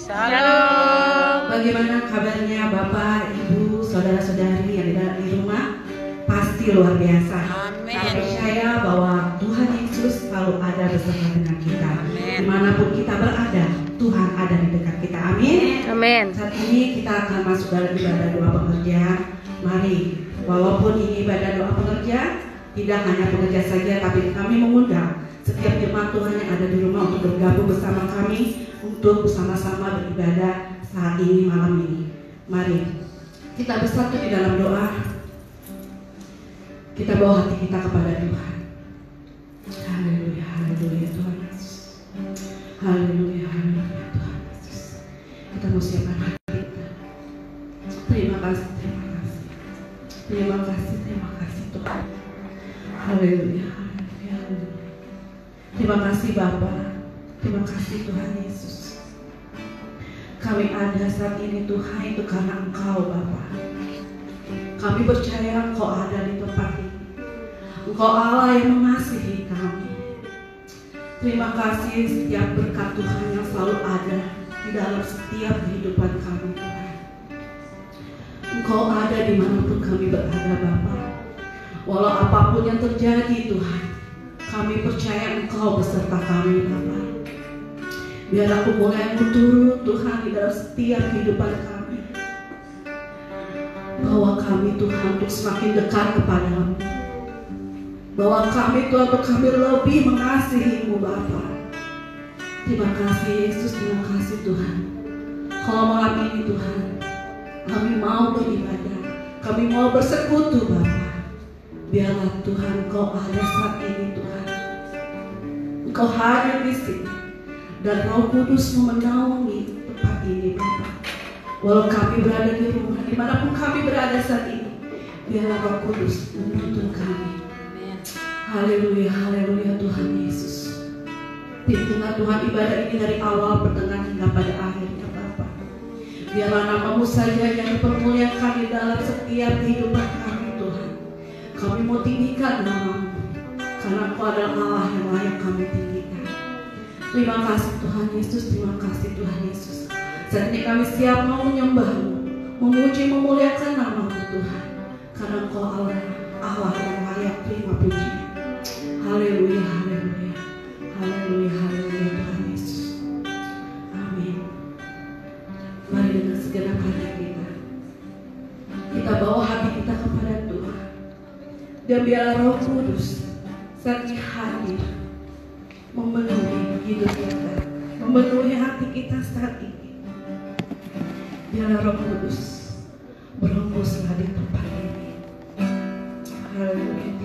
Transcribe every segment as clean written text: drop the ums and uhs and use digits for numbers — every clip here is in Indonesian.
Shalom. Bagaimana kabarnya Bapak, Ibu, saudara-saudari yang ada di rumah? Pasti luar biasa. Amin. Saya percaya bahwa Tuhan Yesus selalu ada bersama dengan kita. Amin. Dimanapun kita berada, Tuhan ada di dekat kita. Amin. Amin. Saat ini kita akan masuk dalam ibadah doa pengerjaan. Mari, walaupun ini ibadah doa pengerjaan, tidak hanya pengerja saja, tapi kami mengundang setiap jemaat Tuhan yang ada di rumah untuk bergabung bersama kami untuk bersama-sama beribadah saat ini, malam ini. Mari kita bersatu di dalam doa. Kita bawa hati kita kepada Tuhan. Haleluya, haleluya Tuhan Yesus. Haleluya, haleluya Tuhan Yesus. Kita mau siapkan hati kita. Terima kasih, terima kasih. Terima kasih, terima kasih Tuhan. Haleluya, haleluya, haleluya. Terima kasih Bapa. Terima kasih Tuhan Yesus. Kami ada saat ini Tuhan itu karena Engkau Bapa. Kami percaya Engkau ada di tempat ini. Engkau Allah yang mengasihi kami. Terima kasih setiap berkat Tuhan yang selalu ada di dalam setiap kehidupan kami Tuhan. Engkau ada dimanapun kami berada Bapa. Walau apapun yang terjadi Tuhan, kami percaya Engkau beserta kami Bapa. Biar aku mulai turun Tuhan di dalam setiap kehidupan kami. Bahwa kami Tuhan untuk semakin dekat kepadamu. Bahwa kami Tuhan untuk kami lebih mengasihi-Mu Bapa. Terima kasih Yesus, terima kasih Tuhan. Kalau malam ini Tuhan, kami mau beribadah, kami mau bersekutu Bapa. Biarlah Tuhan Engkau ada saat ini Tuhan. Engkau hadir di sini. Dan Roh Kudus menaungi tempat ini Bapa. Walau kami berada di rumah, dimanapun kami berada saat ini, biarlah Roh Kudus menuntun kami. Haleluya, haleluya Tuhan Yesus. Pimpinlah Tuhan ibadah ini dari awal, pertengahan hingga pada akhirnya Bapa. Biarlah nama-Mu saja yang dipermuliakan di dalam setiap kehidupan kami Tuhan. Kami mau tinggikan nama-Mu, karena Engkau adalah Allah yang layak kami tinggikan. Terima kasih Tuhan Yesus, terima kasih Tuhan Yesus. Saat ini kami siap mau menyembah-Mu, memuji, memuliakan nama-Mu Tuhan. Karena Engkau Allah, Allah yang layak terima puji. Haleluya, haleluya, haleluya, haleluya Tuhan Yesus. Amin. Mari dengan segenap hati kita, kita bawa hati kita kepada Tuhan. Dan biarlah Roh Kudus saat ini hadir, memenuhi hidup kita, memenuhi hati kita saat ini. Biarlah Roh Kudus berhembuslah di tempat ini. Haleluya.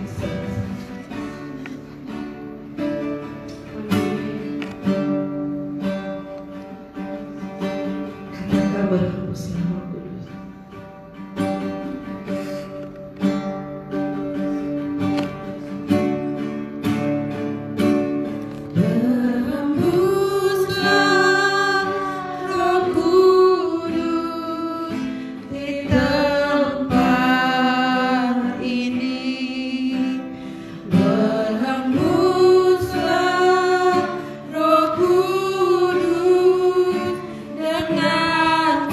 Katakan berhembuslah Roh Kudus. Dengan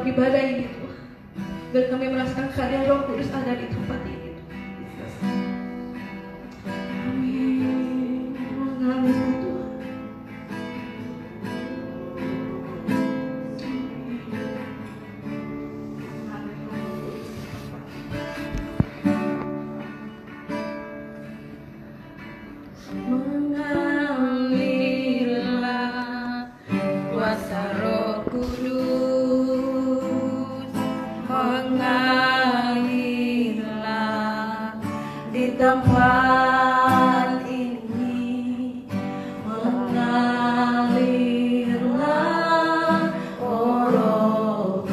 Ibadah ini Tuhan, dan kami merasakan kehadiran Roh Kudus ada di tempat ini. Amin. Mengalir Tuhan. Mengalirlah kuasa Roh Kudus mengalirlah di tempat ini, mengalirlah oh Roh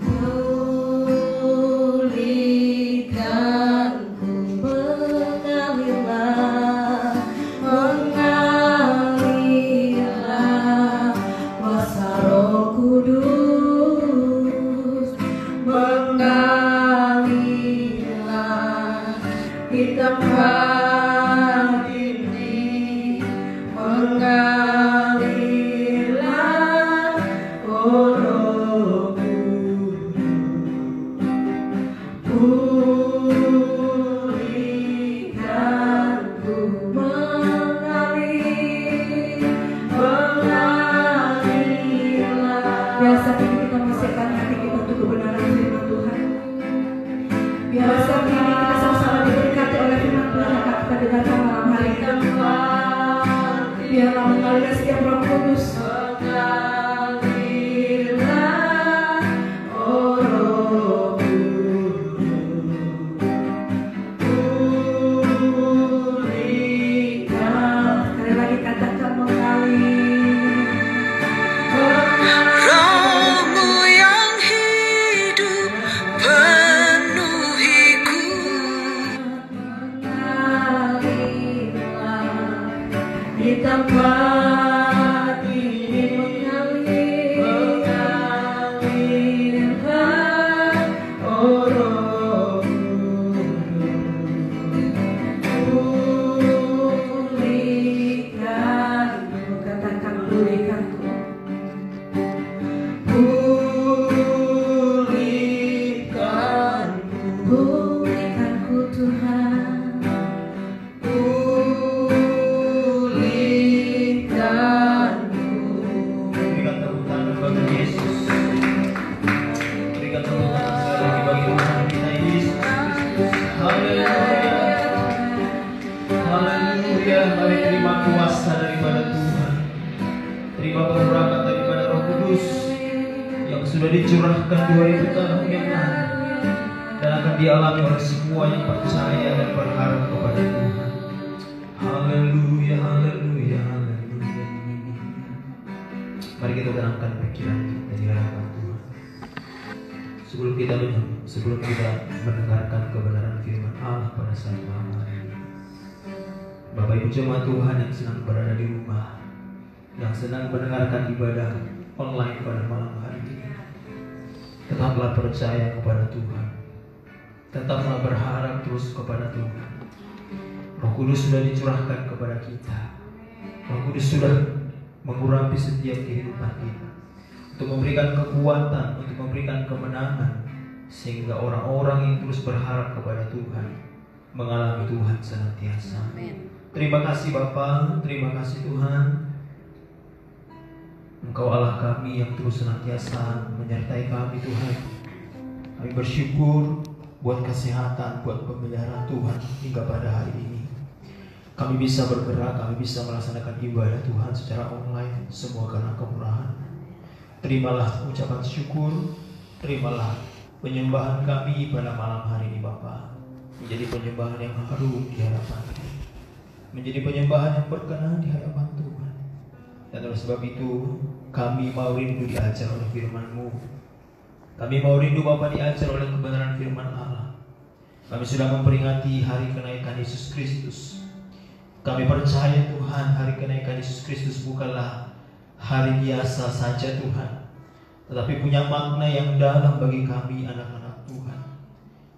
pulihkanku, mengalirlah kuasa Roh Kudus mengalirlah di tempat ini, mengalirlah oh Roh pulihkanku, mengalirlah. Biasa ini kita mengisikan hati kita untuk kebenaran firman Tuhan. Biasa ini kita sama-sama diberkati oleh firman Tuhan yang akan kita dengarkan malam hari ini. Biarlah mengalir setiap Roh Kudus. Mengalirlah oh Roh pulihkan. Sekali lagi katakan mengalir. Rohmu yang hidup penuhiku, mengalirlah di tempat ini, mengalirlah oh Roh pulihkanku. Katakan pulihkanku. Pulihkanku Tuhan, pulihkanku. Berikan tepuk tangan bagi Yesus. Berikan tepuk tangan sekali lagi bagi Tuhan kita Yesus Kristus. Haleluya. Haleluya. Mari terima kuasa daripada Tuhan. Terima keberkatan daripada Roh Kudus yang sudah dicurahkan 2000 tahun yang lalu dan akan dialami oleh semua yang percaya dan berharap kepada Tuhan. Haleluya, haleluya, haleluya. Mari kita tenangkan pikiran kita di hadapan Tuhan. Sebelum kita mendengarkan kebenaran firman Allah pada saat malam hari ini. Bapak Ibu jemaat Tuhan yang senang berada di rumah, yang senang mendengarkan ibadah online pada malam hari ini, tetaplah percaya kepada Tuhan. Tetaplah berharap terus kepada Tuhan. Roh Kudus sudah dicurahkan kepada kita. Roh Kudus sudah mengurapi setiap kehidupan kita untuk memberikan kekuatan, untuk memberikan kemenangan, sehingga orang-orang yang terus berharap kepada Tuhan mengalami Tuhan senantiasa. Amin. Terima kasih Bapa, terima kasih Tuhan. Engkau Allah kami yang terus senantiasa menyertai kami Tuhan. Kami bersyukur buat kesehatan, buat pemeliharaan Tuhan hingga pada hari ini. Kami bisa bergerak, kami bisa melaksanakan ibadah Tuhan secara online, semua karena kemurahan. Terimalah ucapan syukur, terimalah penyembahan kami pada malam hari ini Bapa. Menjadi penyembahan yang harum di hadapan, menjadi penyembahan yang berkenan di hadapan Tuhan. Dan oleh sebab itu kami mau rindu diajar oleh firman-Mu. Kami mau rindu Bapa diajar oleh kebenaran firman Allah. Kami sudah memperingati hari kenaikan Yesus Kristus. Kami percaya Tuhan, hari kenaikan Yesus Kristus bukanlah hari biasa saja Tuhan, tetapi punya makna yang dalam bagi kami anak-anak Tuhan.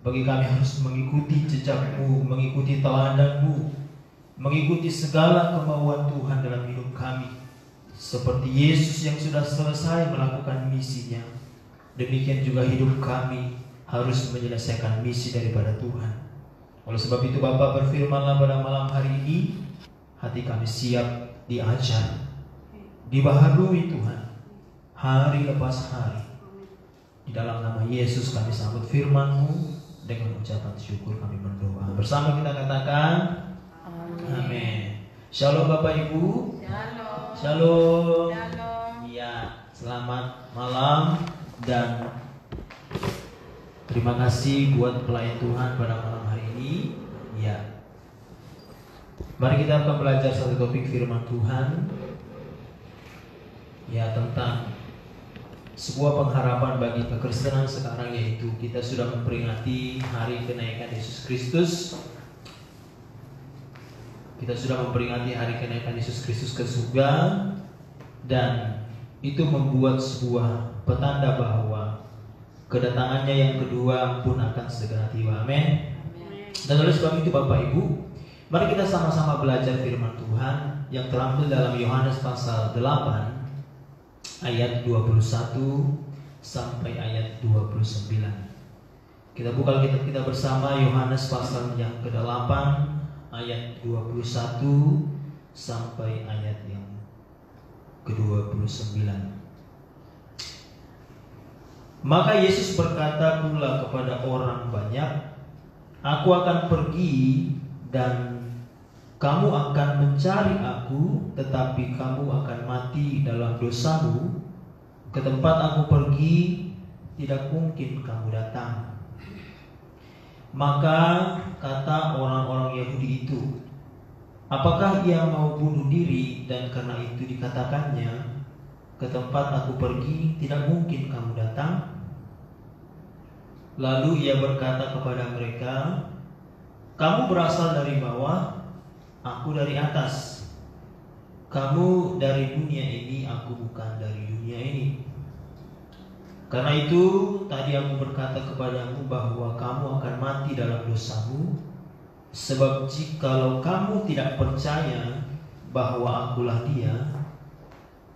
Bagi kami harus mengikuti jejak-Mu, mengikuti teladan-Mu, mengikuti segala kemauan Tuhan dalam hidup kami. Seperti Yesus yang sudah selesai melakukan misinya, demikian juga hidup kami harus menyelesaikan misi daripada Tuhan. Oleh sebab itu Bapa berfirmanlah pada malam hari ini, hati kami siap diajar, dibaharui Tuhan, hari lepas hari. Di dalam nama Yesus kami sambut firman-Mu, dengan ucapan syukur kami berdoa. Bersama kita katakan, Amin. Shalom Bapak Ibu. Shalom. Shalom. Ya, selamat malam dan terima kasih buat pelayan Tuhan pada malam hari ini. Ya, mari kita akan belajar satu topik firman Tuhan. Ya, tentang sebuah pengharapan bagi kekristenan sekarang, yaitu kita sudah memperingati hari kenaikan Yesus Kristus. Kita sudah memperingati hari kenaikan Yesus Kristus ke surga, dan itu membuat sebuah petanda bahwa kedatangannya yang kedua pun akan segera tiba. Amin. Dan oleh sebab itu Bapak Ibu, mari kita sama-sama belajar firman Tuhan yang terambil dalam Yohanes pasal 8 ayat 21 sampai ayat 29. Kita buka Alkitab kita bersama, Yohanes pasal yang ke-8 ayat 21 sampai ayat yang ke-29. Maka Yesus berkata pula kepada orang banyak, "Aku akan pergi dan kamu akan mencari aku, tetapi kamu akan mati dalam dosamu. Ke tempat aku pergi, tidak mungkin kamu datang." Maka kata orang-orang Yahudi itu, "Apakah ia mau bunuh diri dan karena itu dikatakannya, ke tempat aku pergi tidak mungkin kamu datang?" Lalu ia berkata kepada mereka, "Kamu berasal dari bawah, aku dari atas. Kamu dari dunia ini, aku bukan dari dunia ini. Karena itu tadi aku berkata kepadamu bahwa kamu akan mati dalam dosamu. Sebab jikalau kamu tidak percaya bahwa akulah Dia,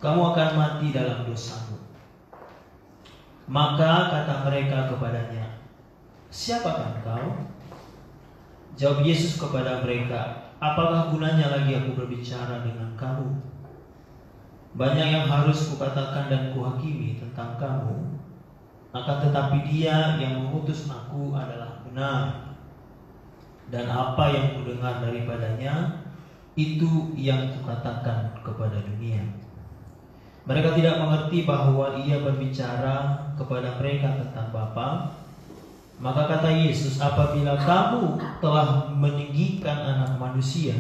kamu akan mati dalam dosamu." Maka kata mereka kepadanya, "Siapakah engkau?" Jawab Yesus kepada mereka, "Apakah gunanya lagi aku berbicara dengan kamu? Banyak yang harus kukatakan dan kuhakimi tentang kamu. Akan tetapi Dia yang mengutus aku adalah benar. Dan apa yang kudengar daripadanya, itu yang kukatakan kepada dunia." Mereka tidak mengerti bahwa ia berbicara kepada mereka tentang Bapa. Maka kata Yesus, "Apabila kamu telah meninggikan Anak Manusia,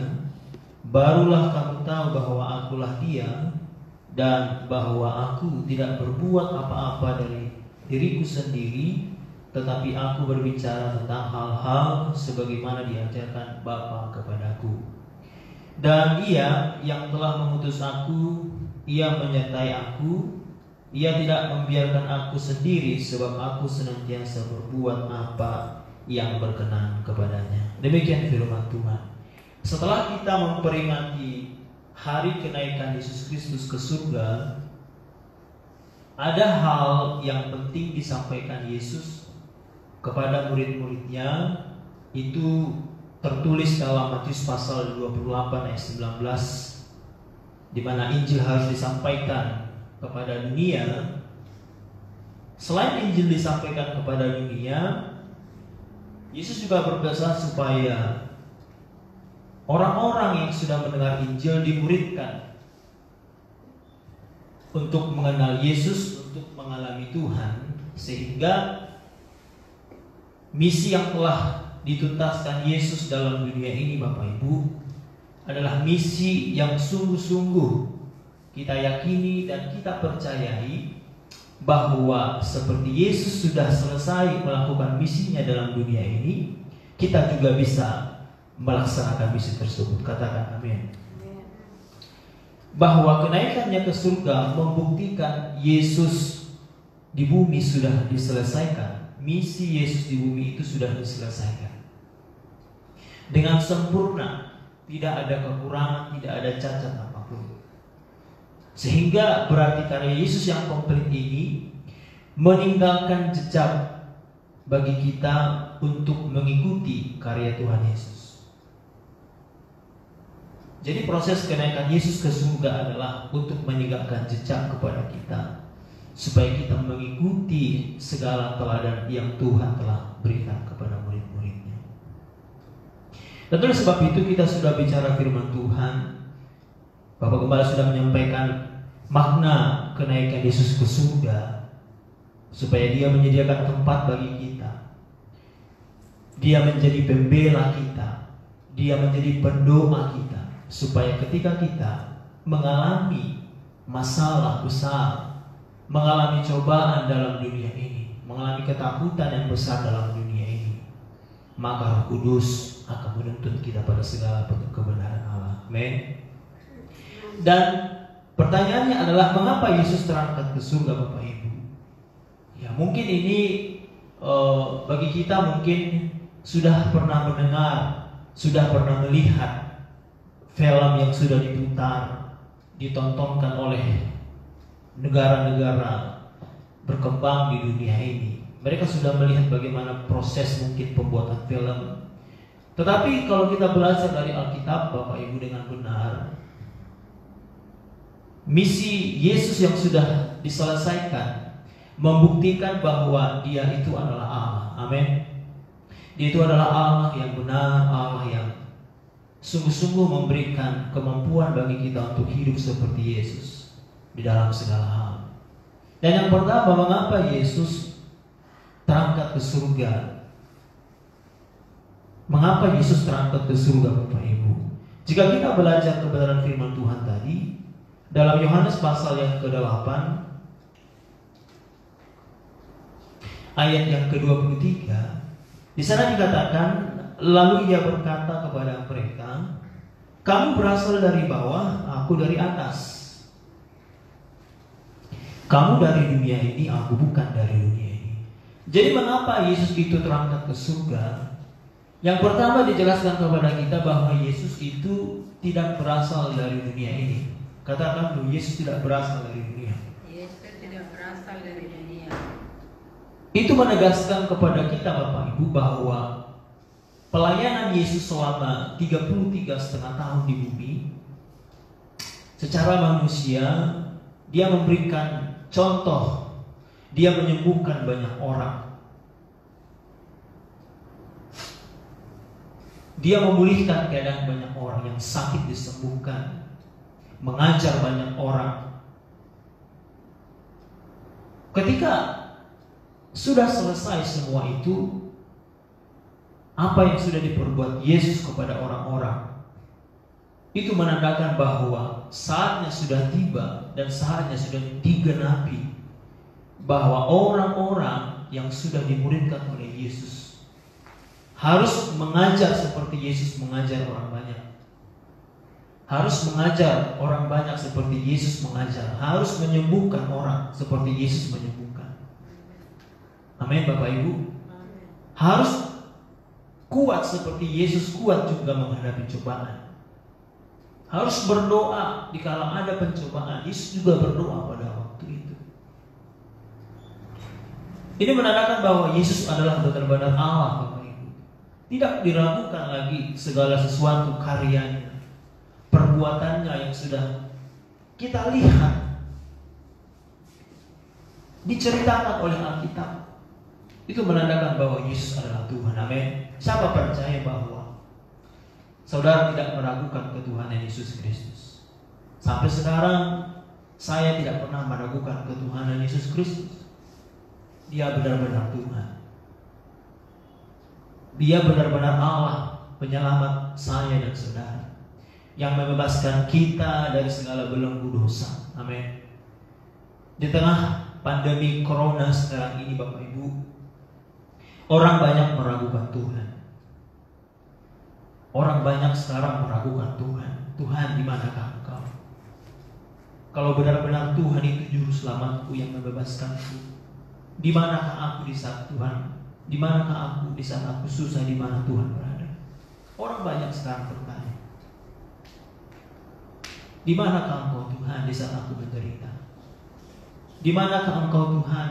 barulah kamu tahu bahwa akulah Dia, dan bahwa aku tidak berbuat apa-apa dari diriku sendiri, tetapi aku berbicara tentang hal-hal sebagaimana diajarkan Bapa kepadaku. Dan Ia yang telah mengutus aku, Ia menyertai aku. Ia tidak membiarkan aku sendiri, sebab aku senantiasa berbuat apa yang berkenan kepadanya." Demikian firman Tuhan. Setelah kita memperingati hari kenaikan Yesus Kristus ke surga, ada hal yang penting disampaikan Yesus kepada murid-muridnya. Itu tertulis dalam Matius pasal 28 ayat 19, di mana Injil harus disampaikan kepada dunia. Selain Injil disampaikan kepada dunia, Yesus juga berpesan supaya orang-orang yang sudah mendengar Injil dimuridkan untuk mengenal Yesus, untuk mengalami Tuhan, sehingga misi yang telah dituntaskan Yesus dalam dunia ini, Bapak Ibu, adalah misi yang sungguh-sungguh kita yakini dan kita percayai bahwa seperti Yesus sudah selesai melakukan misinya dalam dunia ini, kita juga bisa melaksanakan misi tersebut. Katakan amin. Bahwa kenaikannya ke surga membuktikan Yesus di bumi sudah diselesaikan. Misi Yesus di bumi itu sudah diselesaikan dengan sempurna, tidak ada kekurangan, tidak ada cacat apapun. Sehingga berarti karya Yesus yang komplit ini meninggalkan jejak bagi kita untuk mengikuti karya Tuhan Yesus. Jadi proses kenaikan Yesus ke surga adalah untuk meninggalkan jejak kepada kita, supaya kita mengikuti segala teladan yang Tuhan telah berikan kepada murid-muridnya. Dan oleh sebab itu kita sudah bicara firman Tuhan Bapak Gembala sudah menyampaikan makna kenaikan Yesus ke surga, supaya Dia menyediakan tempat bagi kita. Dia menjadi pembela kita, Dia menjadi pendoa kita, supaya ketika kita mengalami masalah besar, mengalami cobaan dalam dunia ini, mengalami ketakutan yang besar dalam dunia ini, maka Roh Kudus akan menuntun kita pada segala bentuk kebenaran Allah. Amin. Dan pertanyaannya adalah, mengapa Yesus terangkat ke surga, Bapak Ibu? Ya, mungkin ini bagi kita mungkin sudah pernah mendengar, sudah pernah melihat film yang sudah diputar, ditontonkan oleh negara-negara berkembang di dunia ini. Mereka sudah melihat bagaimana proses mungkin pembuatan film. Tetapi kalau kita belajar dari Alkitab, Bapak Ibu, dengan benar, misi Yesus yang sudah diselesaikan membuktikan bahwa Dia itu adalah Allah. Amin. Dia itu adalah Allah yang benar, Allah yang sungguh-sungguh memberikan kemampuan bagi kita untuk hidup seperti Yesus di dalam segala hal. Dan yang pertama, mengapa Yesus terangkat ke surga? Mengapa Yesus terangkat ke surga, Bapak Ibu? Jika kita belajar kebenaran firman Tuhan tadi dalam Yohanes pasal yang ke-8 ayat yang ke-23, di sana dikatakan, lalu Ia berkata kepada mereka, kamu berasal dari bawah, aku dari atas. Kamu dari dunia ini, aku bukan dari dunia ini. Jadi mengapa Yesus itu terangkat ke surga? Yang pertama dijelaskan kepada kita bahwa Yesus itu tidak berasal dari dunia ini. Katakan dulu, Yesus tidak berasal dari dunia. Yesus tidak berasal dari dunia. Itu menegaskan kepada kita, Bapak Ibu, bahwa pelayanan Yesus selama 33,5 tahun di bumi, secara manusia, Dia memberikan contoh, Dia menyembuhkan banyak orang, Dia memulihkan keadaan banyak orang yang sakit disembuhkan, mengajar banyak orang. Ketika sudah selesai semua itu, apa yang sudah diperbuat Yesus kepada orang-orang, itu menandakan bahwa saatnya sudah tiba dan saatnya sudah digenapi, bahwa orang-orang yang sudah dimuridkan oleh Yesus harus mengajar seperti Yesus mengajar orang banyak. Harus mengajar orang banyak seperti Yesus mengajar. Harus menyembuhkan orang seperti Yesus menyembuhkan. Amin, Bapak Ibu. Harus kuat seperti Yesus kuat juga menghadapi cobaan. Harus berdoa dikala ada pencobaan. Yesus juga berdoa pada waktu itu. Ini menandakan bahwa Yesus adalah benar-benar Allah, Bapak Ibu. Tidak diragukan lagi segala sesuatu karyanya, perbuatannya yang sudah kita lihat diceritakan oleh Alkitab. Itu menandakan bahwa Yesus adalah Tuhan. Amin. Siapa percaya bahwa saudara tidak meragukan ketuhanan Yesus Kristus? Sampai sekarang saya tidak pernah meragukan ketuhanan Yesus Kristus. Dia benar-benar Tuhan. Dia benar-benar Allah, penyelamat saya dan saudara, yang membebaskan kita dari segala belenggu dosa. Amin. Di tengah pandemi corona sekarang ini, Bapak Ibu, orang banyak meragukan Tuhan. Orang banyak sekarang meragukan Tuhan. Tuhan, di manakah Engkau? Kalau benar-benar Tuhan itu juru selamatku yang membebaskanku, di manakah aku di saat Tuhan? Di manakah aku di saat aku susah? Di mana Tuhan berada? Orang banyak sekarang bertanya, di manakah Engkau Tuhan di saat aku menderita? Di manakah Engkau Tuhan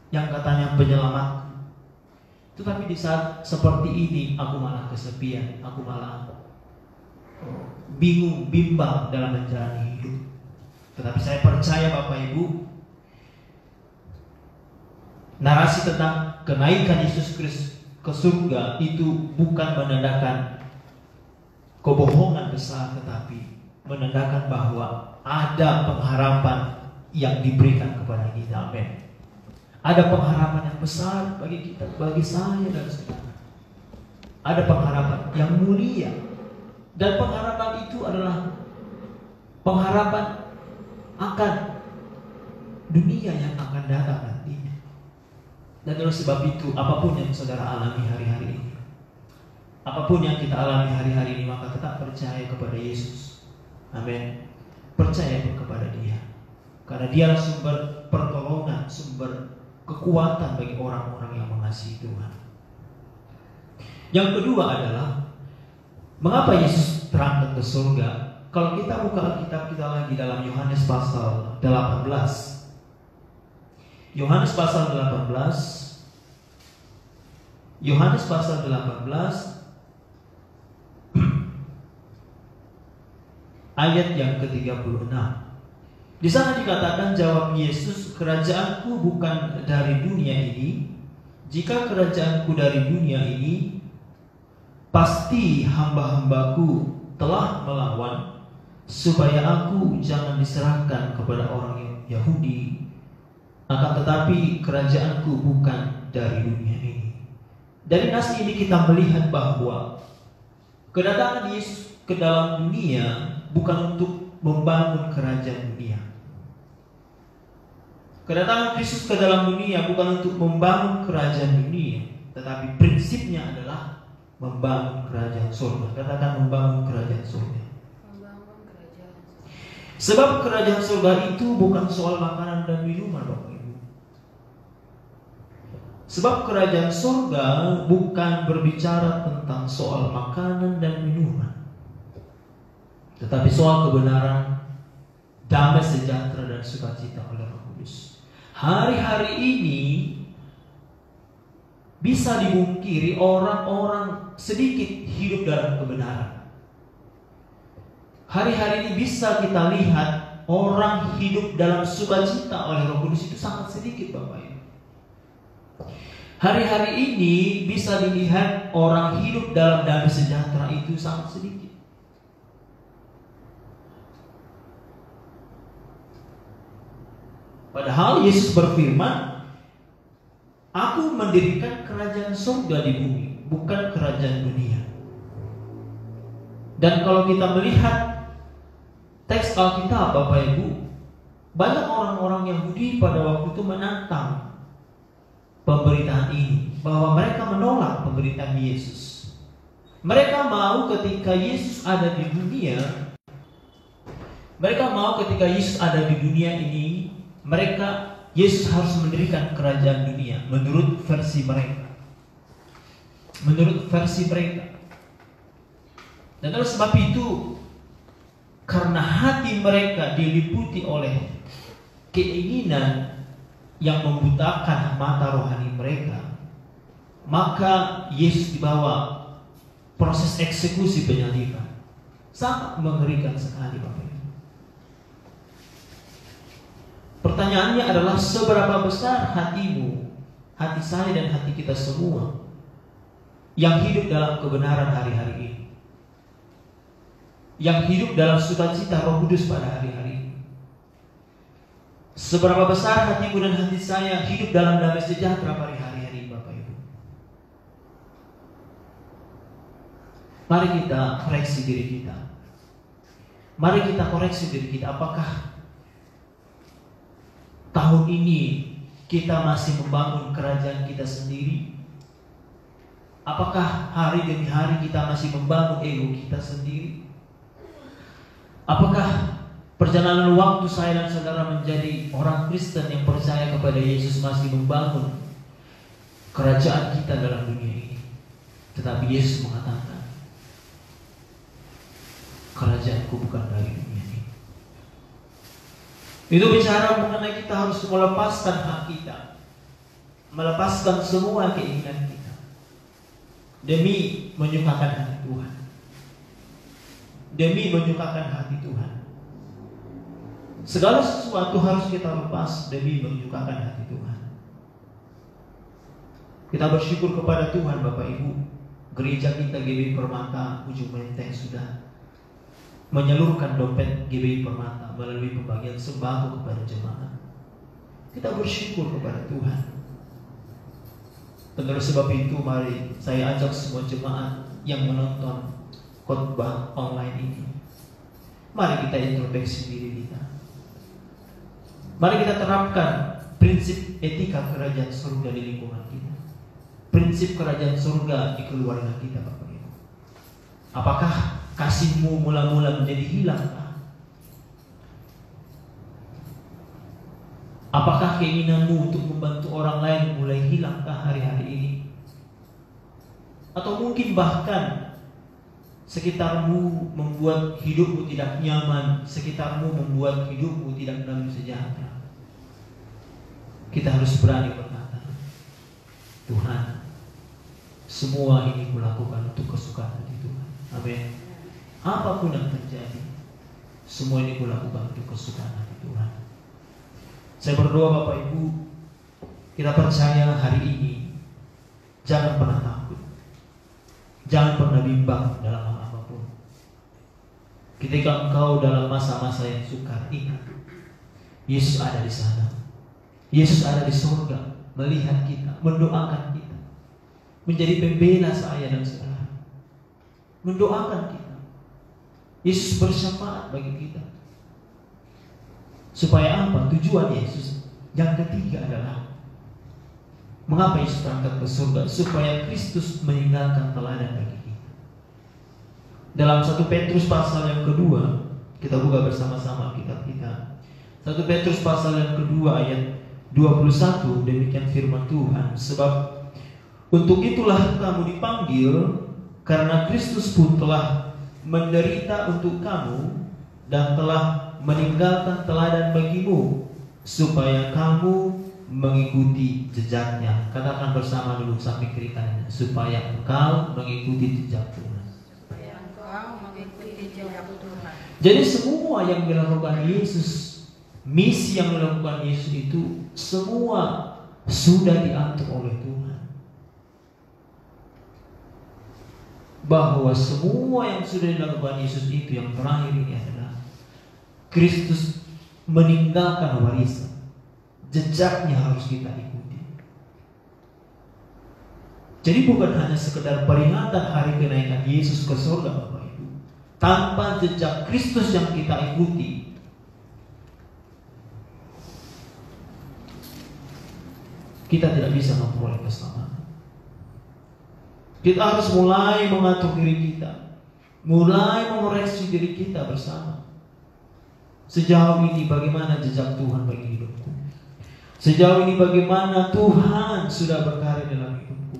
yang katanya penyelamatku? Tetapi di saat seperti ini aku malah kesepian, aku malah bingung, bimbang dalam menjalani hidup. Tetapi saya percaya, Bapak Ibu, narasi tentang kenaikan Yesus Kristus ke surga itu bukan menandakan kebohongan besar, tetapi menandakan bahwa ada pengharapan yang diberikan kepada kita. Amin. Ada pengharapan yang besar bagi kita, bagi saya dan saudara. Ada pengharapan yang mulia. Dan pengharapan itu adalah pengharapan akan dunia yang akan datang nantinya. Dan oleh sebab itu, apapun yang saudara alami hari-hari ini, apapun yang kita alami hari-hari ini, maka tetap percaya kepada Yesus. Amin. Percaya kepada Dia, karena Dialah sumber pertolongan, sumber kekuatan bagi orang-orang yang mengasihi Tuhan. Yang kedua adalah, mengapa Yesus terangkat ke surga? Kalau kita buka Alkitab kita lagi dalam Yohanes pasal 18. Yohanes pasal 18. Yohanes pasal 18 ayat yang ke-36. Di sana dikatakan, jawab Yesus, kerajaanku bukan dari dunia ini. Jika kerajaanku dari dunia ini, pasti hamba-hambaku telah melawan, supaya aku jangan diserahkan kepada orang Yahudi. Akan tetapi kerajaanku bukan dari dunia ini. Dari nas ini kita melihat bahwa kedatangan Yesus ke dalam dunia bukan untuk membangun kerajaan dunia. Kedatangan Kristus ke dalam dunia bukan untuk membangun kerajaan dunia, tetapi prinsipnya adalah membangun kerajaan surga. Katakan membangun kerajaan surga. Membangun kerajaan. Sebab kerajaan surga itu bukan soal makanan dan minuman, Bapak Ibu. Sebab kerajaan surga bukan berbicara tentang soal makanan dan minuman, tetapi soal kebenaran, damai sejahtera dan sukacita oleh Roh Kudus. Hari-hari ini bisa dimungkiri orang-orang sedikit hidup dalam kebenaran. Hari-hari ini bisa kita lihat orang hidup dalam sukacita oleh Roh Kudus itu sangat sedikit, Bapak Ibu. Hari-hari ini bisa dilihat orang hidup dalam damai sejahtera itu sangat sedikit. Padahal Yesus berfirman, aku mendirikan kerajaan surga di bumi, bukan kerajaan dunia. Dan kalau kita melihat teks Alkitab, Bapak Ibu, banyak orang-orang Yahudi pada waktu itu menantang pemberitaan ini, bahwa mereka menolak pemberitaan Yesus. Mereka mau ketika Yesus ada di dunia, mereka mau ketika Yesus ada di dunia ini, Yesus harus mendirikan kerajaan dunia menurut versi mereka. Menurut versi mereka. Dan oleh sebab itu, karena hati mereka diliputi oleh keinginan yang membutakan mata rohani mereka, maka Yesus dibawa proses eksekusi penyaliban. Sangat mengerikan sekali, Bapak Ibu. Pertanyaannya adalah, seberapa besar hatimu, hati saya dan hati kita semua yang hidup dalam kebenaran hari-hari ini, yang hidup dalam sukacita Roh Kudus pada hari-hari ini? Seberapa besar hatimu dan hati saya hidup dalam damai sejahtera pada hari-hari ini, Bapak Ibu? Mari kita koreksi diri kita. Mari kita koreksi diri kita. Apakah tahun ini kita masih membangun kerajaan kita sendiri? Apakah hari demi hari kita masih membangun ego kita sendiri? Apakah perjalanan waktu saya dan saudara menjadi orang Kristen yang percaya kepada Yesus masih membangun kerajaan kita dalam dunia ini? Tetapi Yesus mengatakan, kerajaanku bukan dari dunia ini. Itu bicara mengenai kita harus melepaskan hak kita, melepaskan semua keinginan kita demi menyukakan hati Tuhan, demi menyukakan hati Tuhan. Segala sesuatu harus kita lepas demi menyukakan hati Tuhan. Kita bersyukur kepada Tuhan, Bapak Ibu. Gereja kita GBI Permata Ujung Menteng sudah menyalurkan dompet GBI Permata melalui pembagian sembako kepada jemaat. Kita bersyukur kepada Tuhan. Dan oleh sebab itu mari saya ajak semua jemaat yang menonton khotbah online ini, mari kita introspeksi diri kita. Mari kita terapkan prinsip etika kerajaan surga di lingkungan kita, prinsip kerajaan surga di keluarga kita, Bapak Ibu. Apakah kasihmu mula-mula menjadi hilang? Apakah keinginanmu untuk membantu orang lain mulai hilangkah hari-hari ini? Atau mungkin bahkan sekitarmu membuat hidupmu tidak nyaman, sekitarmu membuat hidupmu tidak damai sejahtera. Kita harus berani berkata, Tuhan, semua ini kulakukan untuk kesukaan hati Tuhan. Amin. Apapun yang terjadi, semua ini kulakukan untuk kesukaan hati Tuhan. Saya berdoa Bapak Ibu, kita percaya hari ini jangan pernah takut, jangan pernah bimbang dalam hal apapun. Ketika engkau dalam masa-masa yang sukar, ingat Yesus ada di sana. Yesus ada di surga, melihat kita, mendoakan kita, menjadi pembela saya dan saudara, mendoakan kita. Yesus bersyafaat bagi kita. Supaya apa? Tujuan Yesus yang ketiga adalah, mengapa Yesus berangkat ke surga? Supaya Kristus meninggalkan teladan bagi kita. Dalam 1 Petrus pasal yang kedua, kita buka bersama-sama kitab kita. 1 Petrus pasal yang kedua ayat 21, demikian firman Tuhan. Sebab untuk itulah kamu dipanggil, karena Kristus pun telah menderita untuk kamu dan telah meninggalkan teladan bagimu, supaya kamu mengikuti jejaknya. Katakan bersama dulu sampai kiri kanannya, supaya engkau mengikuti jejak Tuhan. Supaya engkau mengikuti jejak Tuhan. Jadi semua yang dilakukan Yesus, misi yang dilakukan Yesus itu semua sudah diatur oleh Tuhan. Bahwa semua yang sudah dilakukan Yesus itu, yang terakhir ini adalah Kristus meninggalkan warisan. Jejaknya harus kita ikuti. Jadi bukan hanya sekedar peringatan hari kenaikan Yesus ke surga Bapak Ibu. Tanpa jejak Kristus yang kita ikuti, kita tidak bisa memperoleh keselamatan. Kita harus mulai mengatur diri kita, mulai mengoreksi diri kita bersama. Sejauh ini bagaimana jejak Tuhan bagi hidupku? Sejauh ini bagaimana Tuhan sudah berkarya dalam hidupku?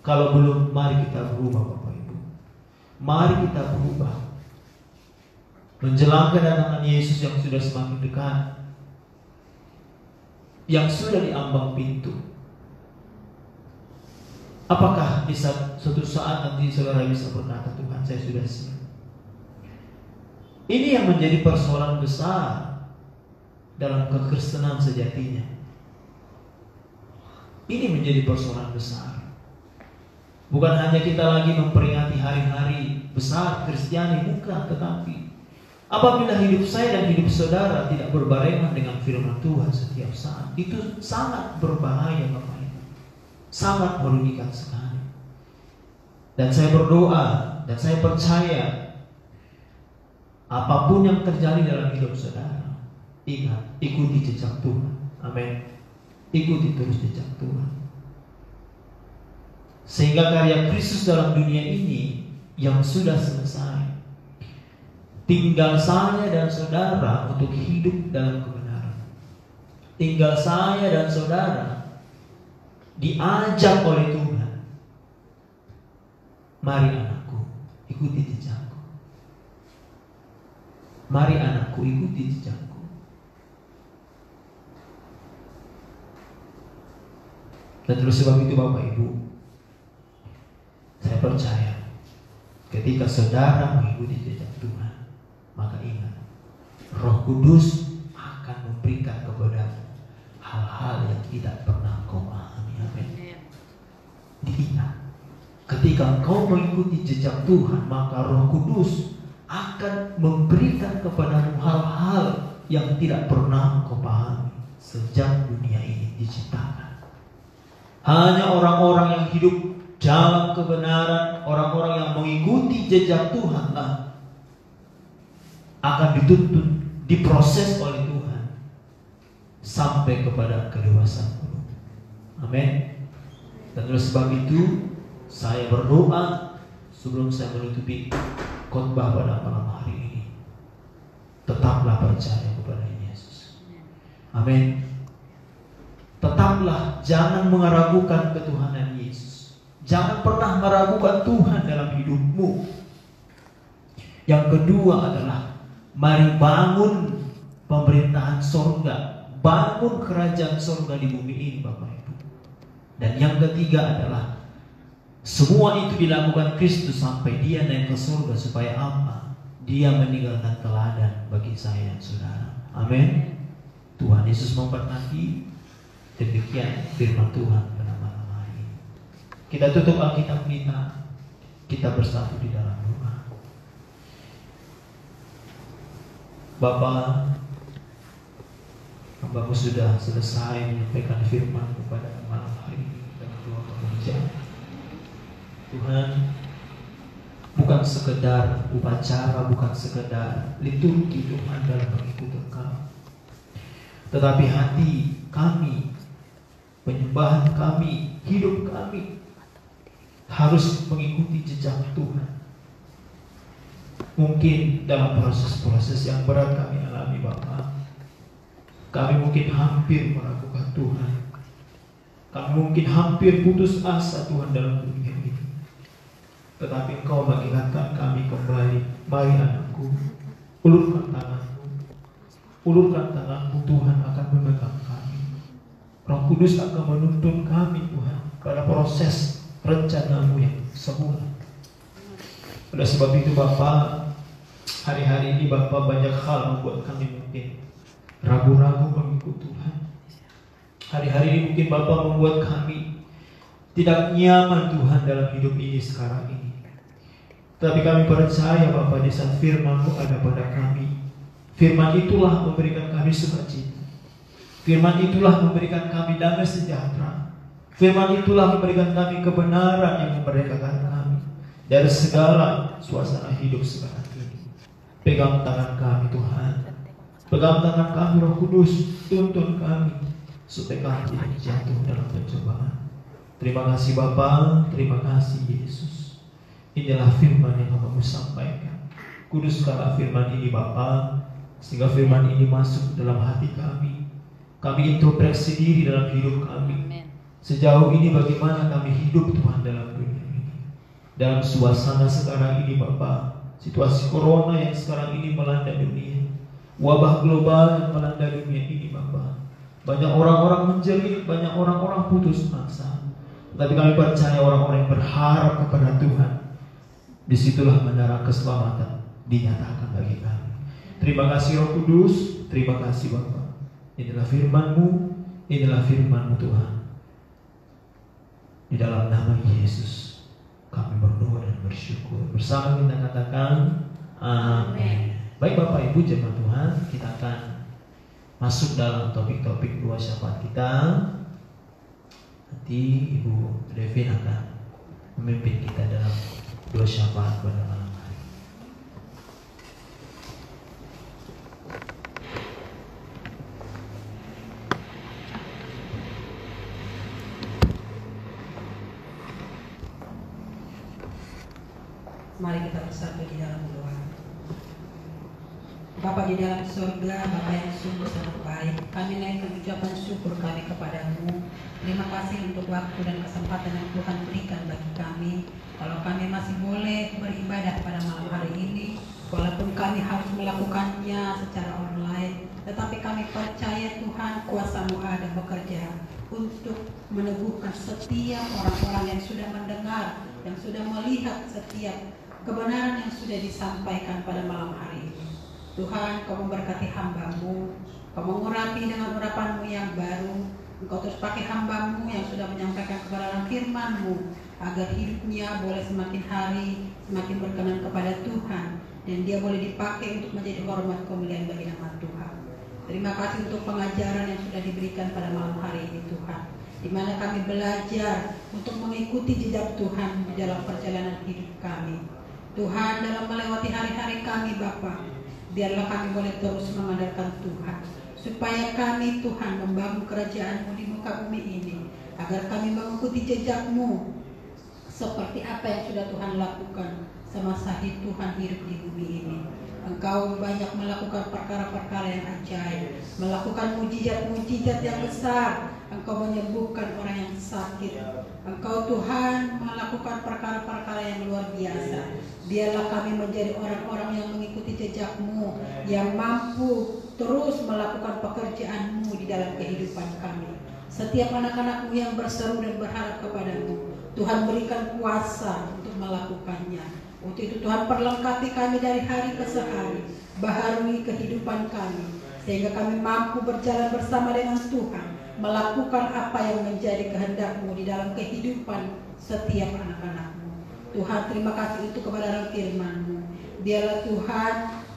Kalau belum, mari kita berubah Bapak Ibu. Mari kita berubah. Menjelang kedatangan Yesus yang sudah semakin dekat, yang sudah di ambang pintu. Apakah di suatu saat nanti saudara bisa berkata, Tuhan, saya sudah siap? Ini yang menjadi persoalan besar dalam kekristenan sejatinya. Ini menjadi persoalan besar. Bukan hanya kita lagi memperingati hari-hari besar Kristiani, bukan, tetapi apabila hidup saya dan hidup saudara tidak berbarengan dengan firman Tuhan setiap saat, itu sangat berbahaya Bapak Ibu. Sangat merugikan sekali. Dan saya berdoa dan saya percaya, apapun yang terjadi dalam hidup saudara, ingat, ikuti jejak Tuhan. Amin. Ikuti terus jejak Tuhan. Sehingga karya Kristus dalam dunia ini yang sudah selesai, tinggal saya dan saudara untuk hidup dalam kebenaran. Tinggal saya dan saudara diajak oleh Tuhan. Mari anakku, ikuti jejakku. Mari anakku, ikuti jejakku. Dan terus sebab itu Bapak Ibu, saya percaya ketika saudara mengikuti jejak Tuhan, maka ingat, Roh Kudus akan memberikan kepada hal-hal yang tidak pernah kau pahami. Amin. Diingat, ketika engkau mengikuti jejak Tuhan, maka Roh Kudus akan memberikan kepadamu hal-hal yang tidak pernah kau pahami sejak dunia ini diciptakan. Hanya orang-orang yang hidup dalam kebenaran, orang-orang yang mengikuti jejak Tuhan lah akan dituntun, diproses oleh Tuhan sampai kepada kedewasaan. Amin. Dan oleh sebab itu saya berdoa sebelum saya menutupi khotbah pada malam hari ini, tetaplah percaya kepada Yesus. Amin. Tetaplah jangan meragukan ketuhanan Yesus. Jangan pernah meragukan Tuhan dalam hidupmu. Yang kedua adalah mari bangun pemerintahan sorga, bangun kerajaan sorga di bumi ini, Bapak Ibu. Dan yang ketiga adalah semua itu dilakukan Kristus sampai dia naik ke surga supaya apa? Dia meninggalkan teladan bagi saya dan saudara. Amin. Tuhan Yesus memberkati. Demikian firman Tuhan pada malam hari ini. Kita tutup Alkitab kita. Kita bersatu di dalam doa. Bapa, Hamba-Mu sudah selesai menyampaikan firman kepada malam hari ini dengan doa penghujung. Tuhan, bukan sekedar upacara, bukan sekedar liturgi Tuhan dalam mengikuti Engkau, tetapi hati kami, penyembahan kami, hidup kami harus mengikuti jejak Tuhan. Mungkin dalam proses-proses yang berat kami alami, Bapa, kami mungkin hampir meragukan Tuhan. Kami mungkin hampir putus asa Tuhan dalam dunia ini. Tetapi Engkau mengingatkan kami kembali. Mari anakku, ulurkan tanganmu. Ulurkan tanganmu, Tuhan akan memegang kami. Roh Kudus akan menuntun kami, Tuhan, pada proses rencana-Mu yang sempurna. Oleh sebab itu Bapa, hari-hari ini Bapa banyak hal membuat kami mungkin ragu-ragu mengikut Tuhan. Hari-hari ini mungkin Bapa membuat kami tidak nyaman Tuhan dalam hidup ini sekarang ini. Tapi kami percaya Bapa, di saat firman-Mu ada pada kami, firman itulah memberikan kami sukacita. Firman itulah memberikan kami damai sejahtera. Firman itulah memberikan kami kebenaran yang memerdekakan kami dari segala suasana hidup sekarang ini. Pegang tangan kami Tuhan. Pegang tangan kami Roh Kudus. Tuntun kami supaya kami tidak jatuh dalam pencobaan. Terima kasih Bapa. Terima kasih Yesus. Inilah firman yang Hamba-Mu sampaikan. Kuduskanlah firman ini Bapa, sehingga firman ini masuk dalam hati kami. Kami introspeksi diri dalam hidup kami. Sejauh ini bagaimana kami hidup Tuhan dalam dunia ini. Dalam suasana sekarang ini Bapa, situasi corona yang sekarang ini melanda dunia, wabah global yang melanda dunia ini Bapa. Banyak orang-orang menjerit, banyak orang-orang putus asa. Tapi kami percaya orang-orang yang berharap kepada Tuhan, disitulah menara keselamatan dinyatakan bagi kami. Terima kasih Roh Kudus. Terima kasih Bapa. Inilah firman-Mu. Inilah firman-Mu Tuhan. Di dalam nama Yesus kami berdoa dan bersyukur. Bersama kita katakan amin. Baik Bapak Ibu jemaat Tuhan, kita akan masuk dalam topik-topik doa syafaat kita. Nanti Ibu Devin akan memimpin kita dalam doa syafaat pada malam hari. Mari kita bersatu di dalam doa. Bapa di dalam surga, Bapa yang sungguh sangat baik, kami naikkan ucapan syukur kami kepadamu. Terima kasih untuk waktu dan kesempatan yang Tuhan berikan bagi kami. Kalau kami masih boleh beribadah pada malam hari ini, walaupun kami harus melakukannya secara online, tetapi kami percaya Tuhan kuasa-Mu ada bekerja untuk meneguhkan setiap orang-orang yang sudah mendengar, yang sudah melihat setiap kebenaran yang sudah disampaikan pada malam hari ini. Tuhan, Kau memberkati hamba-Mu, Kau mengurapi dengan urapan-Mu yang baru. Engkau terus pakai hamba-Mu yang sudah menyampaikan kebenaran firman-Mu, agar hidupnya boleh semakin hari semakin berkenan kepada Tuhan, dan dia boleh dipakai untuk menjadi hormat kemuliaan bagi nama Tuhan. Terima kasih untuk pengajaran yang sudah diberikan pada malam hari ini Tuhan, di mana kami belajar untuk mengikuti jejak Tuhan di dalam perjalanan hidup kami. Tuhan, dalam melewati hari-hari kami Bapa, biarlah kami boleh terus mengandalkan Tuhan, supaya kami Tuhan membangun kerajaan-Mu di muka bumi ini, agar kami mengikuti jejak-Mu seperti apa yang sudah Tuhan lakukan semasa Tuhan hidup di bumi ini. Engkau banyak melakukan perkara-perkara yang ajaib, melakukan mujizat-mujizat yang besar. Engkau menyembuhkan orang yang sakit. Engkau Tuhan melakukan perkara-perkara yang luar biasa. Biarlah kami menjadi orang-orang yang mengikuti jejak-Mu, yang mampu terus melakukan pekerjaan-Mu di dalam kehidupan kami. Setiap anak-anak-Mu yang berseru dan berharap kepada-Mu, Tuhan berikan kuasa untuk melakukannya. Untuk itu Tuhan perlengkapi kami dari hari ke hari, baharui kehidupan kami, sehingga kami mampu berjalan bersama dengan Tuhan, melakukan apa yang menjadi kehendak-Mu di dalam kehidupan setiap anak-anak-Mu. Tuhan, terima kasih itu kepada firman-Mu. Biarlah Tuhan,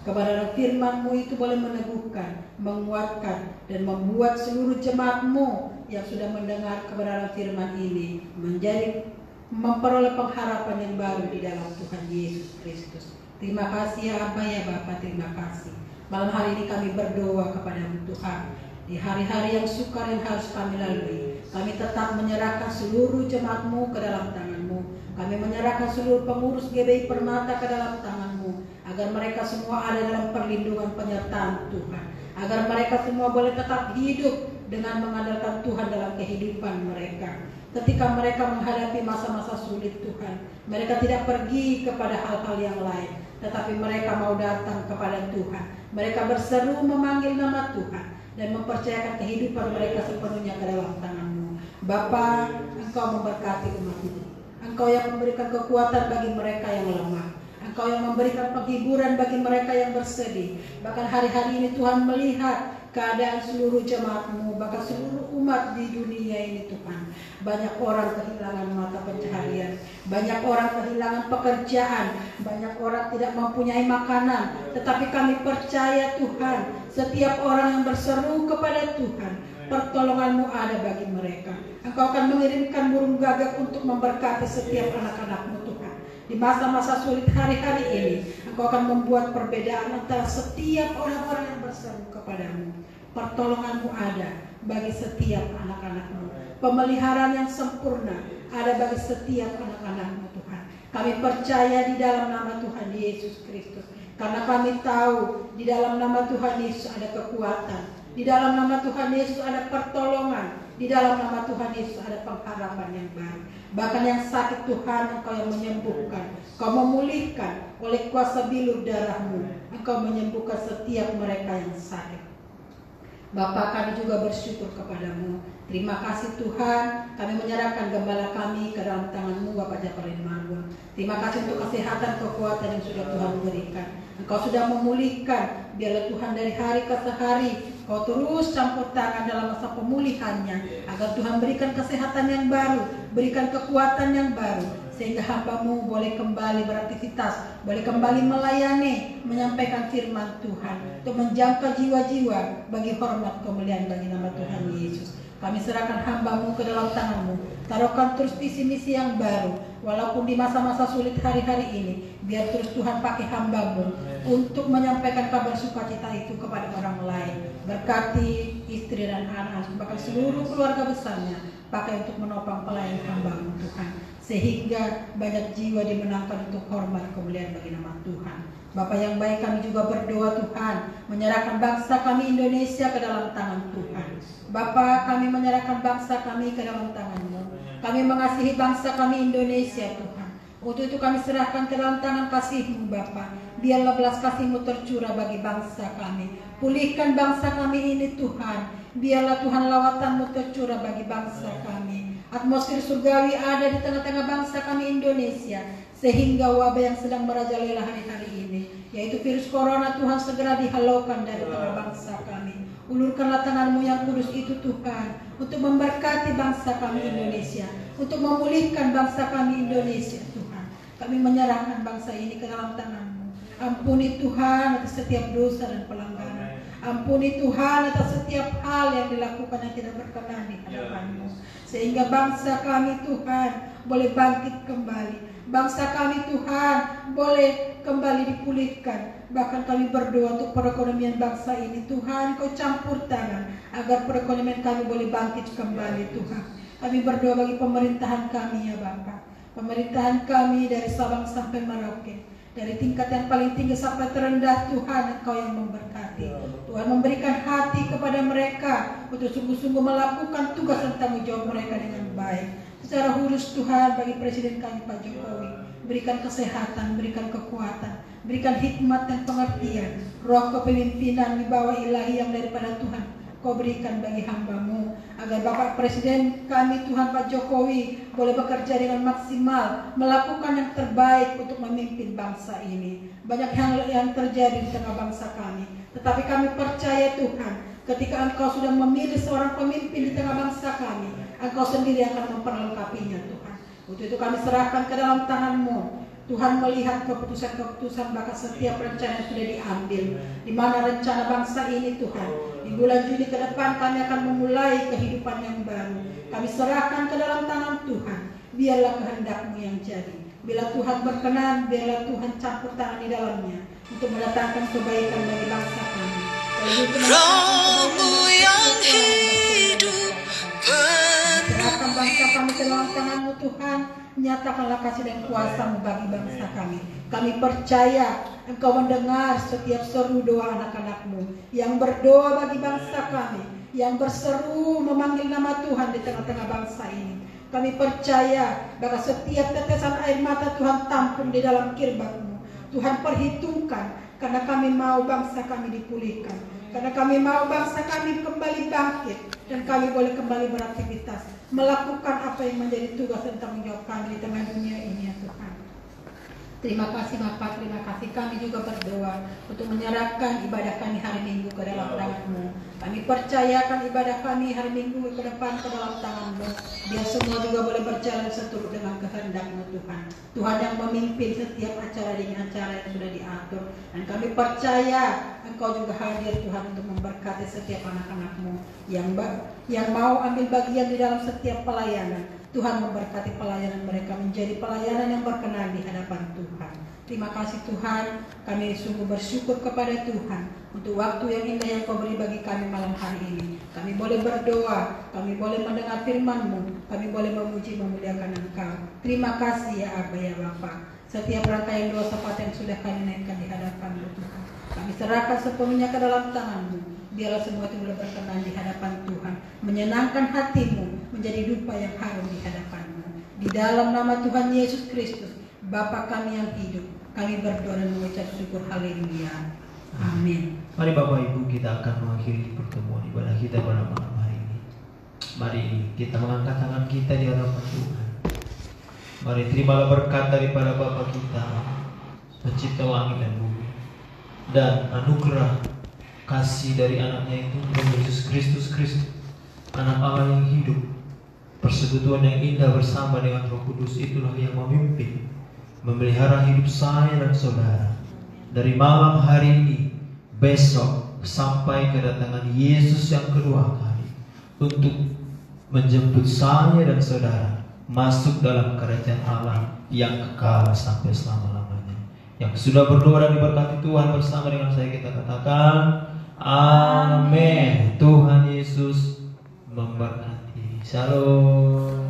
kepada firman-Mu itu boleh meneguhkan, menguatkan, dan membuat seluruh jemaat-Mu yang sudah mendengar kebenaran firman ini menjadi memperoleh pengharapan yang baru di dalam Tuhan Yesus Kristus. Terima kasih ya Abba ya Bapa, terima kasih. Malam hari ini kami berdoa kepada-Mu Tuhan. Di hari-hari yang sukar yang harus kami lalui, kami tetap menyerahkan seluruh jemaat-Mu ke dalam tangan-Mu. Kami menyerahkan seluruh pengurus GBI Permata ke dalam tangan-Mu, agar mereka semua ada dalam perlindungan penyertaan Tuhan, agar mereka semua boleh tetap hidup dengan mengandalkan Tuhan dalam kehidupan mereka. Ketika mereka menghadapi masa-masa sulit Tuhan, mereka tidak pergi kepada hal-hal yang lain, tetapi mereka mau datang kepada Tuhan. Mereka berseru memanggil nama Tuhan dan mempercayakan kehidupan mereka sepenuhnya ke dalam tangan-Mu. Bapa, Engkau memberkati umat-Mu. Engkau yang memberikan kekuatan bagi mereka yang lemah. Engkau yang memberikan penghiburan bagi mereka yang bersedih. Bahkan hari-hari ini Tuhan melihat keadaan seluruh jemaat-Mu, bahkan seluruh umat di dunia ini Tuhan. Banyak orang kehilangan mata pencaharian, banyak orang kehilangan pekerjaan, banyak orang tidak mempunyai makanan. Tetapi kami percaya Tuhan, setiap orang yang berseru kepada Tuhan, pertolongan-Mu ada bagi mereka. Engkau akan mengirimkan burung gagak untuk memberkati setiap anak-anak-Mu Tuhan. Di masa-masa sulit hari-hari ini, Engkau akan membuat perbedaan antara setiap orang-orang yang berseru kepada-Mu. Pertolongan-Mu ada bagi setiap anak-anak-Mu. Pemeliharaan yang sempurna ada bagi setiap anak-anak-Mu Tuhan. Kami percaya di dalam nama Tuhan Yesus Kristus, karena kami tahu di dalam nama Tuhan Yesus ada kekuatan, di dalam nama Tuhan Yesus ada pertolongan, di dalam nama Tuhan Yesus ada pengharapan yang baru. Bahkan yang sakit Tuhan, Engkau yang menyembuhkan, Engkau memulihkan oleh kuasa bilur darah-Mu. Engkau menyembuhkan setiap mereka yang sakit. Bapa, kami juga bersyukur kepada-Mu. Terima kasih Tuhan, kami menyerahkan gembala kami ke dalam tangan-Mu Bapak Japarin Marwan. Terima kasih untuk kesehatan, kekuatan yang sudah Tuhan berikan. Engkau sudah memulihkan, biarlah Tuhan dari hari ke hari Kau terus campur tangan dalam masa pemulihannya, agar Tuhan berikan kesehatan yang baru, berikan kekuatan yang baru, sehingga hamba-Mu boleh kembali beraktivitas, boleh kembali melayani, menyampaikan firman Tuhan, untuk menjangkau jiwa-jiwa bagi hormat kemuliaan bagi nama Tuhan Yesus. Kami serahkan hamba-Mu ke dalam tangan-Mu, taruhkan terus visi-misi yang baru, walaupun di masa-masa sulit hari-hari ini, biar terus Tuhan pakai hamba-Mu untuk menyampaikan kabar sukacita itu kepada orang lain. Berkati istri dan anak, bahkan seluruh keluarga besarnya, pakai untuk menopang pelayan hamba-Mu Tuhan, sehingga banyak jiwa dimenangkan untuk hormat kemuliaan bagi nama Tuhan. Bapa yang baik, kami juga berdoa Tuhan, menyerahkan bangsa kami Indonesia ke dalam tangan Tuhan. Bapa, kami menyerahkan bangsa kami ke dalam tangan-Mu. Kami mengasihi bangsa kami Indonesia Tuhan. Untuk itu kami serahkan ke dalam tangan kasih-Mu Bapa. Biarlah belas kasih-Mu tercurah bagi bangsa kami. Pulihkan bangsa kami ini Tuhan. Biarlah Tuhan lawatan-Mu tercurah bagi bangsa kami. Atmosfer surgawi ada di tengah-tengah bangsa kami Indonesia, sehingga wabah yang sedang merajalela hari-hari ini, yaitu virus corona, Tuhan segera dihalaukan dari tengah bangsa kami. Ulurkanlah tangan-Mu yang kudus itu Tuhan, untuk memberkati bangsa kami Indonesia, untuk memulihkan bangsa kami Indonesia Tuhan. Kami menyerahkan bangsa ini ke dalam tangan-Mu, Ampuni Tuhan atas setiap dosa dan pelanggaran. Ampuni Tuhan atas setiap hal yang dilakukan yang tidak berkenan di hadapan-Mu. Sehingga bangsa kami Tuhan boleh bangkit kembali. Bangsa kami Tuhan boleh kembali dipulihkan. Bahkan kami berdoa untuk perekonomian bangsa ini. Tuhan, Kau campur tangan agar perekonomian kami boleh bangkit kembali Tuhan. Kami berdoa bagi pemerintahan kami ya Bapa. Pemerintahan kami dari Sabang sampai Merauke, dari tingkat yang paling tinggi sampai terendah, Tuhan Engkau yang memberkati. Tuhan memberikan hati kepada mereka untuk sungguh-sungguh melakukan tugas dan tanggung jawab mereka dengan baik. Secara khusus Tuhan bagi Presiden kami Pak Jokowi, berikan kesehatan, berikan kekuatan, berikan hikmat dan pengertian, roh kepemimpinan di bawah ilahi yang daripada Tuhan Kau berikan bagi hamba-Mu, agar Bapak Presiden kami Tuhan Pak Jokowi boleh bekerja dengan maksimal, melakukan yang terbaik untuk memimpin bangsa ini. Banyak hal yang terjadi di tengah bangsa kami, tetapi kami percaya Tuhan, ketika Engkau sudah memilih seorang pemimpin di tengah bangsa kami, Engkau sendiri akan memperlengkapinya Tuhan. Untuk itu kami serahkan ke dalam tangan-Mu. Tuhan melihat keputusan-keputusan bahkan setiap rencana yang sudah diambil. Di mana rencana bangsa ini Tuhan, di bulan Juni ke depan kami akan memulai kehidupan yang baru. Kami serahkan ke dalam tangan Tuhan. Biarlah kehendak-Mu yang jadi. Bila Tuhan berkenan, biarlah Tuhan campur tangan di dalamnya untuk mendatangkan kebaikan bagi bangsa kami. Roh-Mu yang hidup serahkan bangsa kami ke dalam tangan-Mu Tuhan. Nyatakanlah kasih dan kuasa-Mu bagi bangsa kami. Kami percaya Engkau mendengar setiap seru doa anak-anak-Mu yang berdoa bagi bangsa kami, yang berseru memanggil nama Tuhan di tengah-tengah bangsa ini. Kami percaya bahwa setiap tetesan air mata Tuhan tampung di dalam kirbat-Mu. Tuhan perhitungkan, karena kami mau bangsa kami dipulihkan, karena kami mau bangsa kami kembali bangkit, dan kami boleh kembali beraktivitas, melakukan apa yang menjadi tugas dan tanggung jawab kami di tengah dunia ini ya Tuhan. Terima kasih Bapak, terima kasih. Kami juga berdoa untuk menyerahkan ibadah kami hari Minggu ke dalam tangan-Mu. Kami percayakan ibadah kami hari Minggu ke depan ke dalam tangan-Mu. Biar semua juga boleh berjalan seturut dengan kehendak-Mu Tuhan. Tuhan yang memimpin setiap acara dengan acara yang sudah diatur. Dan kami percaya Engkau juga hadir Tuhan untuk memberkati setiap anak-anak-Mu yang mau ambil bagian di dalam setiap pelayanan. Tuhan memberkati pelayanan mereka menjadi pelayanan yang berkenan di hadapan Tuhan. Terima kasih Tuhan, kami sungguh bersyukur kepada Tuhan untuk waktu yang indah yang Kau beri bagi kami malam hari ini. Kami boleh berdoa, kami boleh mendengar firman-Mu, kami boleh memuji memuliakan Engkau. Terima kasih ya Abba ya Bapa. Setiap rangkaian doa syafaat yang sudah kami naikkan di hadapan-Mu Tuhan, kami serahkan sepenuhnya ke dalam tangan-Mu. Biarlah semua itu boleh berkenan di hadapan Tuhan, menyenangkan hati-Mu, menjadi dupa yang harum di hadapan-Mu. Di dalam nama Tuhan Yesus Kristus, Bapa kami yang hidup, kami berdoa dan mengucap syukur. Haleluya. Amin. Mari Bapak Ibu, kita akan mengakhiri pertemuan ibadah kita pada malam hari ini. Mari kita mengangkat tangan kita di hadapan Tuhan. Mari terimalah berkat daripada Bapa kita, Pencipta langit dan bumi, dan anugerah kasih dari anaknya itu, Yesus Kristus, anak Allah yang hidup. Persekutuan yang indah bersama dengan Roh Kudus itulah yang memimpin, memelihara hidup saya dan saudara dari malam hari ini, besok, sampai kedatangan Yesus yang kedua kali, untuk menjemput saya dan saudara masuk dalam kerajaan Allah yang kekal sampai selama-lamanya. Yang sudah berdoa dan diberkati Tuhan bersama dengan saya, kita katakan amin. Tuhan Yesus memberkati. Shalom.